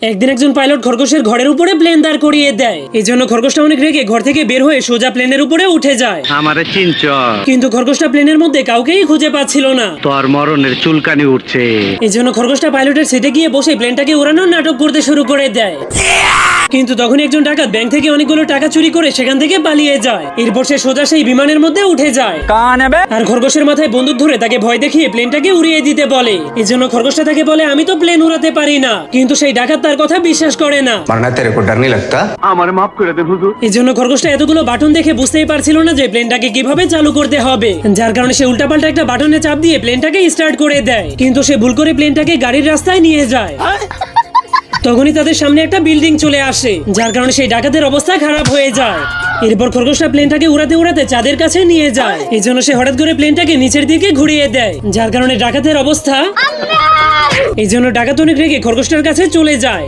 একদিন একজন পাইলট খরগোশের ঘরের উপরে প্লেন দাঁড় করিয়ে দেয়। এই জন্য খরগোশটা অনেক রেগে ঘর থেকে বের হয়ে সোজা প্লেনের উপরে উঠে যায়। আমারে চিনচ? কিন্তু খরগোশটা প্লেনের মধ্যে কাউকেই খুঁজে পাচ্ছিল না। তোর মরণের চুলকানি উঠছে। এই জন্য খরগোশটা পাইলটের সিটে গিয়ে বসে প্লেনটাকে উড়ানোর নাটক করতে শুরু করে দেয়। কিন্তু তখন একজন ডাকাত ব্যাংক থেকে অনেকগুলো টাকা চুরি করে সেখান থেকে পালিয়ে যায়। এরপর সে সোজা সেই বিমানের মধ্যে উঠে যায় আর খরগোশের মাথায় বন্দুক ধরে তাকে ভয় দেখিয়ে প্লেনটাকে উড়িয়ে দিতে বলে। এই জন্য খরগোশটা তাকে বলে, আমি তো প্লেন উড়াতে পারি না। কিন্তু সেই ডাকাত তার কথা বিশ্বাস করে না। मरना तेरे को डर नहीं लगता? আমারে মাফ করে দে হুজুর। এই জন্য খরগোশটা এতগুলো বাটন দেখে বুঝতেই পারছিল না যে প্লেনটাকে কিভাবে চালু করতে হবে, যার কারণে সে উল্টাপাল্টা একটা বাটনে চাপ দিয়ে প্লেনটাকে স্টার্ট করে দেয়। কিন্তু সে ভুল করে প্লেনটাকে গাড়ির রাস্তায় নিয়ে যায়। তখনই তাদের সামনে একটা বিল্ডিং চলে আসে, যার কারণে সেই ডাকাতের অবস্থা খারাপ হয়ে যায়। এরপর খরগোশটা প্লেনটাকে উড়াতে উড়াতে চাঁদের কাছে নিয়ে যায়। এই জন্য সে হঠাৎ করে প্লেনটাকে নিচের দিকে ঘুরিয়ে দেয়, যার কারণে ডাকাতের অবস্থা। এই জন্য ডাকাত অনেক রেগে খরগোশটার কাছে চলে যায়।